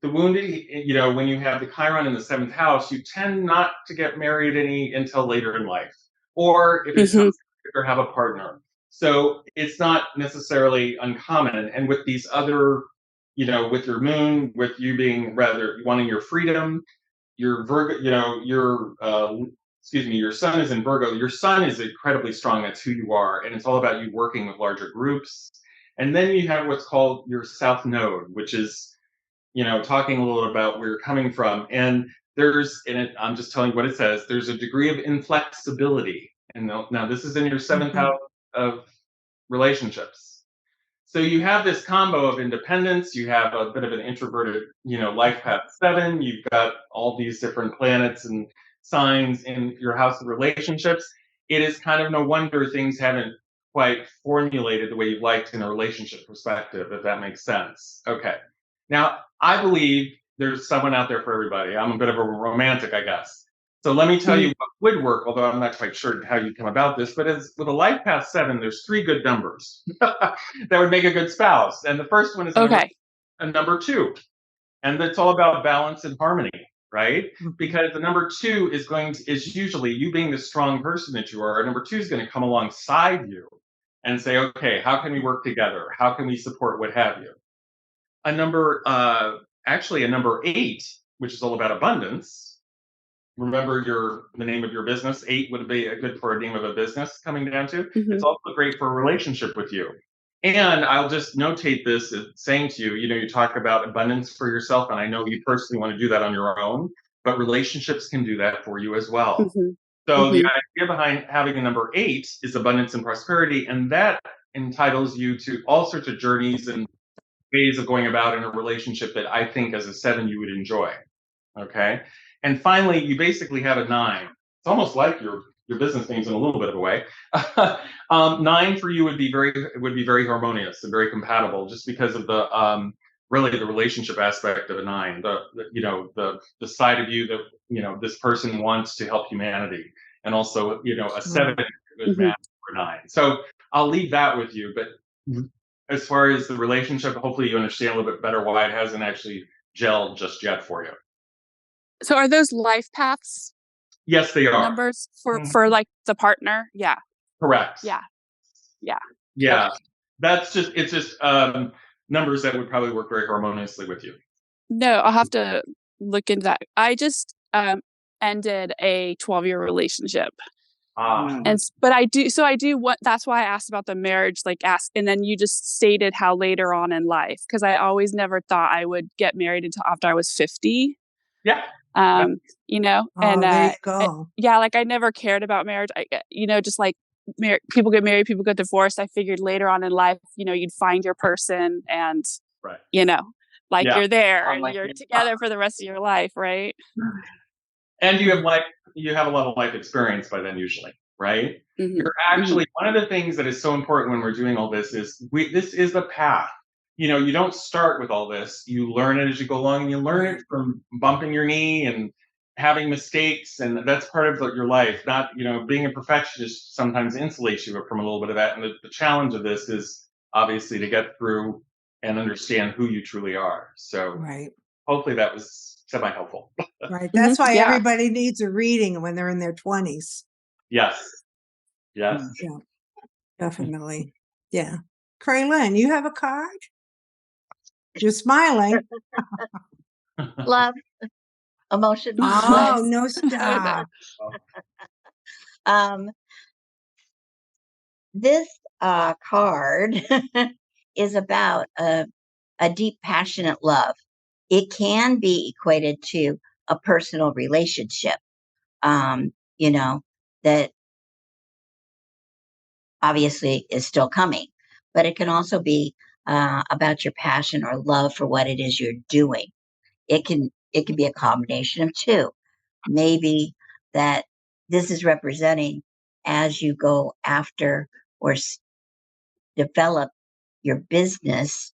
Speaker 5: the wounded, when you have the Chiron in the 7th house, you tend not to get married until later in life, or if you're or have a partner. So it's not necessarily uncommon. And with these other, with your moon, with you being rather wanting your freedom, your Virgo, your sun is in Virgo. Your sun is incredibly strong. That's who you are. And it's all about you working with larger groups. And then you have what's called your South Node, which is, talking a little about where you're coming from. And I'm just telling you what it says, there's a degree of inflexibility. And now this is in your 7th house of relationships. So you have this combo of independence, you have a bit of an introverted, life path 7, you've got all these different planets and signs in your house of relationships. It is kind of no wonder things haven't quite formulated the way you'd liked in a relationship perspective, if that makes sense. Okay. Now, I believe there's someone out there for everybody. I'm a bit of a romantic, I guess. So let me tell you what would work, although I'm not quite sure how you come about this, but with a life path 7, there's 3 good numbers that would make a good spouse. And the first one is a number 2. And it's all about balance and harmony, right? Because the number 2 is usually, you being the strong person that you are, number 2 is going to come alongside you and say, okay, how can we work together? How can we support what have you? A number 8, which is all about abundance. Remember the name of your business. 8 would be good for a name of a business coming down to. It's also great for a relationship with you. And I'll just notate this as saying to you, you talk about abundance for yourself, and I know you personally want to do that on your own, but relationships can do that for you as well. So the idea behind having a number 8 is abundance and prosperity, and that entitles you to all sorts of journeys and ways of going about in a relationship that I think as a 7 you would enjoy. Okay. And finally, you basically have a 9. It's almost like your business names in a little bit of a way. 9 for you would be very harmonious and very compatible, just because of the really the relationship aspect of a 9. The side of you that this person wants to help humanity, and also a 7 is a good match for a 9. So I'll leave that with you. But as far as the relationship, hopefully you understand a little bit better why it hasn't actually gelled just yet for you.
Speaker 2: So are those life paths?
Speaker 5: Yes, they are.
Speaker 2: Numbers for like the partner? Yeah.
Speaker 5: Correct.
Speaker 2: Yeah.
Speaker 5: Okay. It's just numbers that would probably work very harmoniously with you.
Speaker 2: No, I'll have to look into that. I just ended a 12-year relationship. But I do what, that's why I asked about the marriage, and then you just stated how later on in life, because I always never thought I would get married until after I was 50.
Speaker 5: Yeah.
Speaker 2: And
Speaker 1: there you go.
Speaker 2: I never cared about marriage. Just like people get married, people get divorced. I figured later on in life, you'd find your person, and you're there and you're together for the rest of your life, right?
Speaker 5: And you have a lot of life experience by then, usually, right? You're actually, one of the things that is so important when we're doing all this is this is the path. You don't start with all this. You learn it as you go along, and you learn it from bumping your knee and having mistakes, and that's part of your life. Not, being a perfectionist sometimes insulates you from a little bit of that. And the challenge of this is obviously to get through and understand who you truly are. So hopefully that was semi-helpful.
Speaker 1: Right. That's why everybody needs a reading when they're in their 20s.
Speaker 5: Yes.
Speaker 1: Yeah, definitely. Yeah. Kraylin, you have a card? You're smiling.
Speaker 3: Love, emotion.
Speaker 1: Oh, no, stop.
Speaker 3: This card is about a deep, passionate love. It can be equated to a personal relationship, that obviously is still coming, but it can also be about your passion or love for what it is you're doing. It can be a combination of two. Maybe that this is representing as you go after or develop your business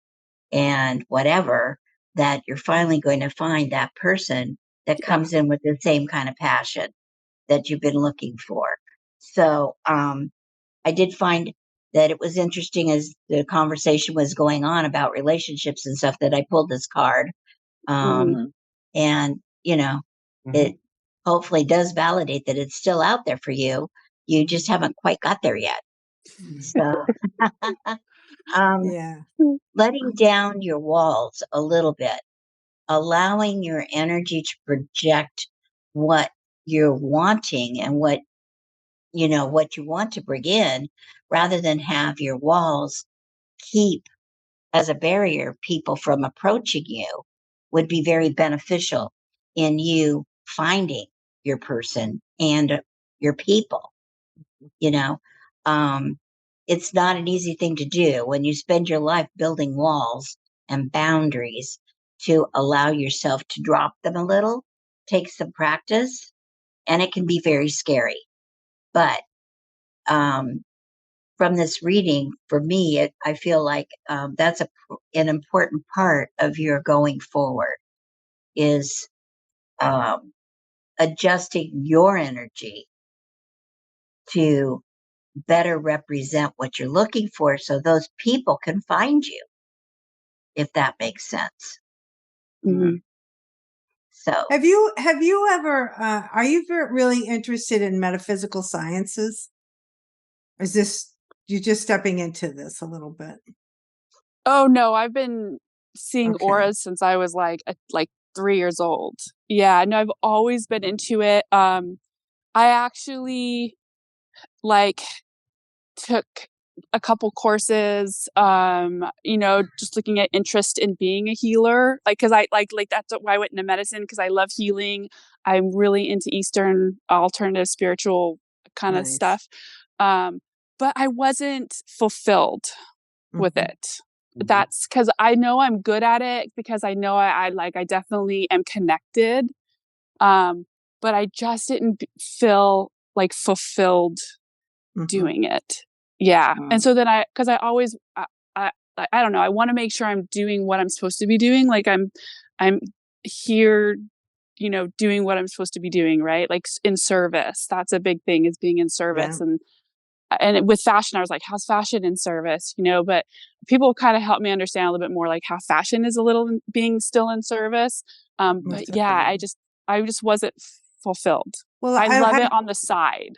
Speaker 3: and whatever, that you're finally going to find that person that comes in with the same kind of passion that you've been looking for. So I did find that it was interesting as the conversation was going on about relationships and stuff that I pulled this card. And, you know, it hopefully does validate that it's still out there for you. You just haven't quite got there yet. So,
Speaker 1: Yeah.
Speaker 3: letting down your walls a little bit, allowing your energy to project what you're wanting and what you want to bring in, rather than have your walls keep as a barrier people from approaching you, would be very beneficial in you finding your person and your people. You know, it's not an easy thing to do when you spend your life building walls and boundaries. To allow yourself to drop them a little takes some practice, and it can be very scary. But from this reading, for me, I feel like that's an important part of your going forward, is adjusting your energy to better represent what you're looking for, so those people can find you, if that makes sense. So
Speaker 1: have you ever are you really interested in metaphysical sciences? Or is this you just stepping into this a little bit?
Speaker 2: Oh no, I've been seeing auras since I was like 3 years old. Yeah, no, I've always been into it. I actually like took a couple courses, just looking at interest in being a healer. Like, cause I like that's why I went into medicine, cause I love healing. I'm really into Eastern alternative spiritual kind of stuff. But I wasn't fulfilled with it. That's cause I know I'm good at it, because I know I definitely am connected. But I just didn't feel like fulfilled doing it. Yeah. And so then cause I always, I don't know, I want to make sure I'm doing what I'm supposed to be doing. Like I'm here, doing what I'm supposed to be doing, right? Like in service. That's a big thing, is being in service. And with fashion, I was like, how's fashion in service? But people kind of helped me understand a little bit more, like how fashion is a little being still in service. But yeah, I just wasn't fulfilled.
Speaker 1: Well,
Speaker 2: I love it on the side.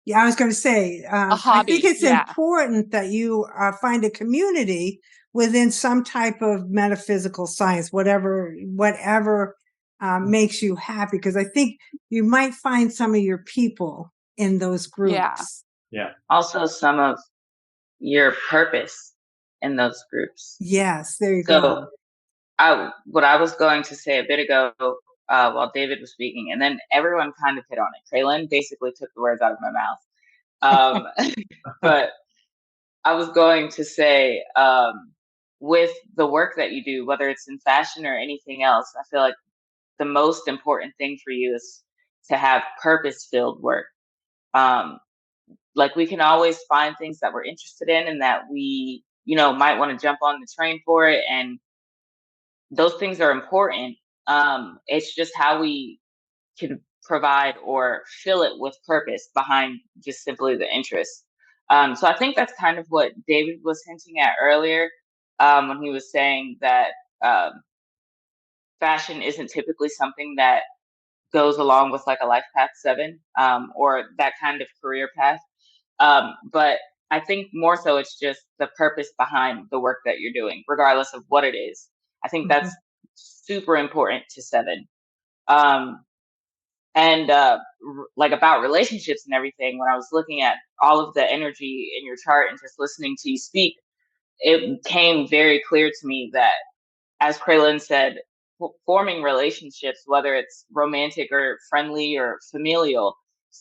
Speaker 1: Yeah, I was going to say,
Speaker 2: a hobby.
Speaker 1: I think it's important that you find a community within some type of metaphysical science, whatever makes you happy, because I think you might find some of your people in those groups.
Speaker 4: Yeah. Also, some of your purpose in those groups.
Speaker 1: Yes, there you go.
Speaker 4: What I was going to say a bit ago, while David was speaking, and then everyone kind of hit on it. Traylon basically took the words out of my mouth. But I was going to say, with the work that you do, whether it's in fashion or anything else, I feel like the most important thing for you is to have purpose-filled work. Like, we can always find things that we're interested in and that we, might want to jump on the train for it. And those things are important. It's just how we can provide or fill it with purpose behind just simply the interest. So I think that's kind of what David was hinting at earlier, when he was saying that fashion isn't typically something that goes along with like a life path 7, or that kind of career path. But I think more so it's just the purpose behind the work that you're doing, regardless of what it is. I think that's super important to 7. And like about relationships and everything, when I was looking at all of the energy in your chart and just listening to you speak, it became very clear to me that, as Kraylin said, forming relationships, whether it's romantic or friendly or familial,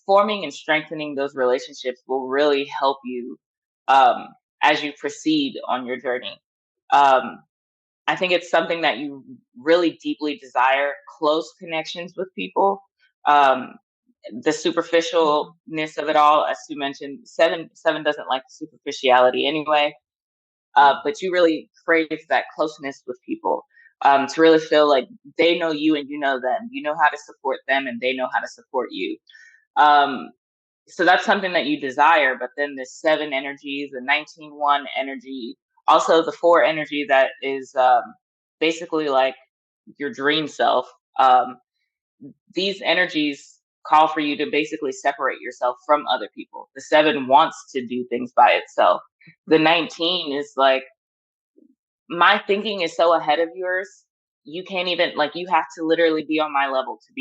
Speaker 4: forming and strengthening those relationships will really help you as you proceed on your journey. I think it's something that you really deeply desire, close connections with people. the superficialness of it all, as you mentioned, seven doesn't like superficiality anyway. But you really crave that closeness with people, to really feel like they know you and you know them. You know how to support them and they know how to support you. So that's something that you desire. But then the 7 energy, the 19-1 energy, also the 4 energy that is basically like your dream self. These energies call for you to basically separate yourself from other people. The 7 wants to do things by itself. The 19 is like, my thinking is so ahead of yours. You can't even, like, you have to literally be on my level to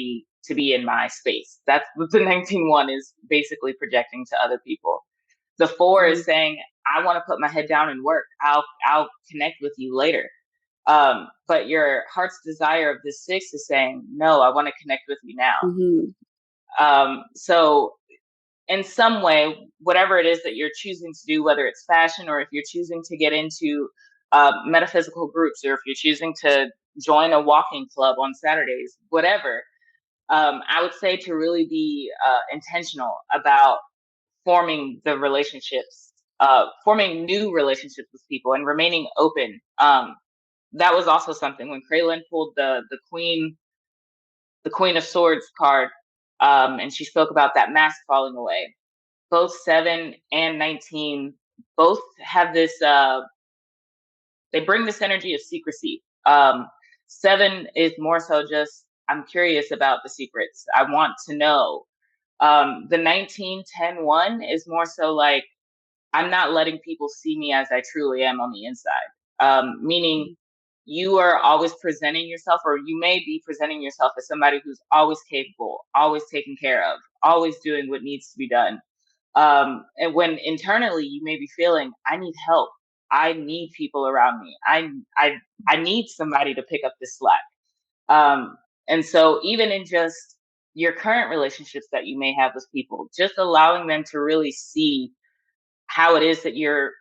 Speaker 4: be in my space. That's what the 19-1 is basically projecting to other people. The 4 is saying, I want to put my head down and work. I'll connect with you later. But your heart's desire of the 6 is saying, no, I want to connect with you now. So in some way, whatever it is that you're choosing to do, whether it's fashion or if you're choosing to get into metaphysical groups, or if you're choosing to join a walking club on Saturdays, whatever, I would say to really be intentional about forming the relationships, forming new relationships with people and remaining open. That was also something when Kraylin pulled the Queen of Swords card, and she spoke about that mask falling away. Both 7 and 19 both have this, they bring this energy of secrecy. 7 is more so just, I'm curious about the secrets. I want to know. The 19-10-1 is more so like, I'm not letting people see me as I truly am on the inside. Meaning you are always presenting yourself, or you may be presenting yourself as somebody who's always capable, always taken care of, always doing what needs to be done. And when internally you may be feeling, I need help. I need people around me. I need somebody to pick up this slack. And so even in just your current relationships that you may have with people, just allowing them to really see how it is that you're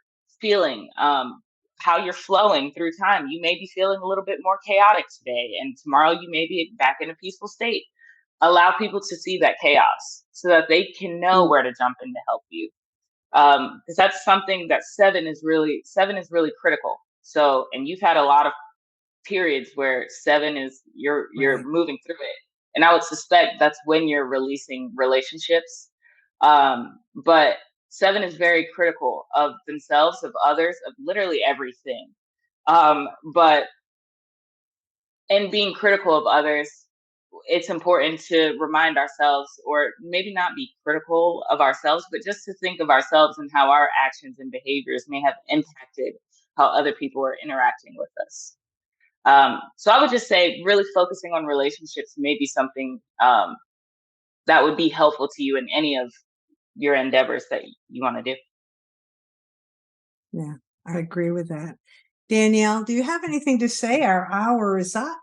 Speaker 4: feeling, how you're flowing through time. You may be feeling a little bit more chaotic today, and tomorrow you may be back in a peaceful state. Allow people to see that chaos so that they can know where to jump in to help you. Because that's something that 7 is really critical. So, and you've had a lot of periods where 7 is you're moving through it, and I would suspect that's when you're releasing relationships. But 7 is very critical of themselves, of others, of literally everything. But in being critical of others, it's important to remind ourselves, or maybe not be critical of ourselves, but just to think of ourselves and how our actions and behaviors may have impacted how other people are interacting with us. So I would just say really focusing on relationships may be something that would be helpful to you in any of your endeavors that you want to do.
Speaker 1: Yeah, I agree with that. Danielle, do you have anything to say? Our hour is up.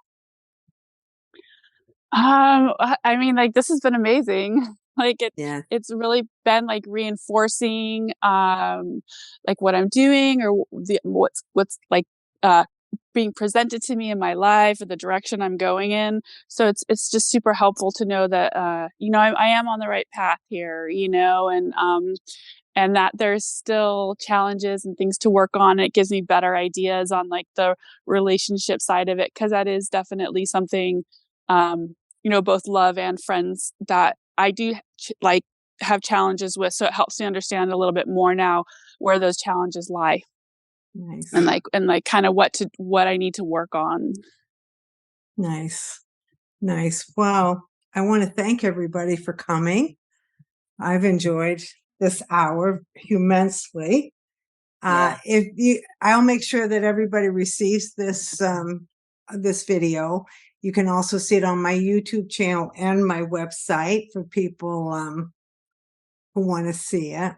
Speaker 2: I mean, like, this has been amazing. Like, it's really been like reinforcing, like what I'm doing, or what's like, being presented to me in my life, or the direction I'm going in. So it's just super helpful to know that, you know, I am on the right path here, you know, and that there's still challenges and things to work on. It gives me better ideas on like the relationship side of it, because that is definitely something, you know, both love and friends, that I do like have challenges with. So it helps me understand a little bit more now where those challenges lie.
Speaker 1: Nice.
Speaker 2: And like kind of what I need to work on.
Speaker 1: Nice. Well, I want to thank everybody for coming. I've enjoyed this hour immensely. I'll make sure that everybody receives this video. You can also see it on my YouTube channel and my website for people who want to see it.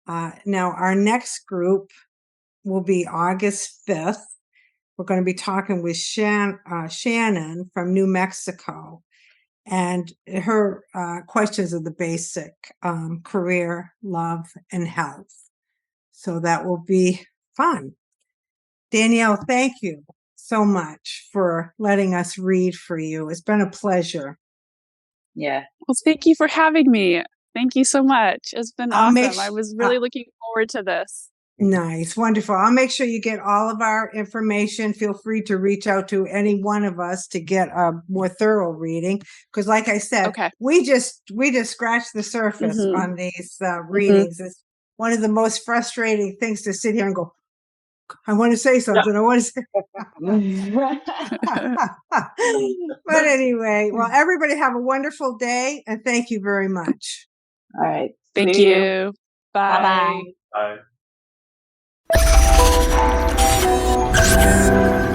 Speaker 1: Now, our next group will be August 5th. We're going to be talking with Shannon from New Mexico. And her questions are the basic career, love, and health. So that will be fun. Danielle, thank you so much for letting us read for you. It's been a pleasure.
Speaker 4: Yeah.
Speaker 2: Well, thank you for having me. Thank you so much. It's been
Speaker 1: I'll make
Speaker 2: awesome. I was really looking forward to this.
Speaker 1: Nice. Wonderful. I'll make sure you get all of our information. Feel free to reach out to any one of us to get a more thorough reading. Because like I said,
Speaker 2: Okay.
Speaker 1: we just scratched the surface
Speaker 2: Mhm.
Speaker 1: on these readings. It's one of the most frustrating things to sit here and go, I want to say something. I want to say. But anyway, well, everybody have a wonderful day and thank you very much.
Speaker 4: All right.
Speaker 2: Thank
Speaker 4: See
Speaker 2: you. Bye.
Speaker 3: Bye-bye.
Speaker 5: Bye.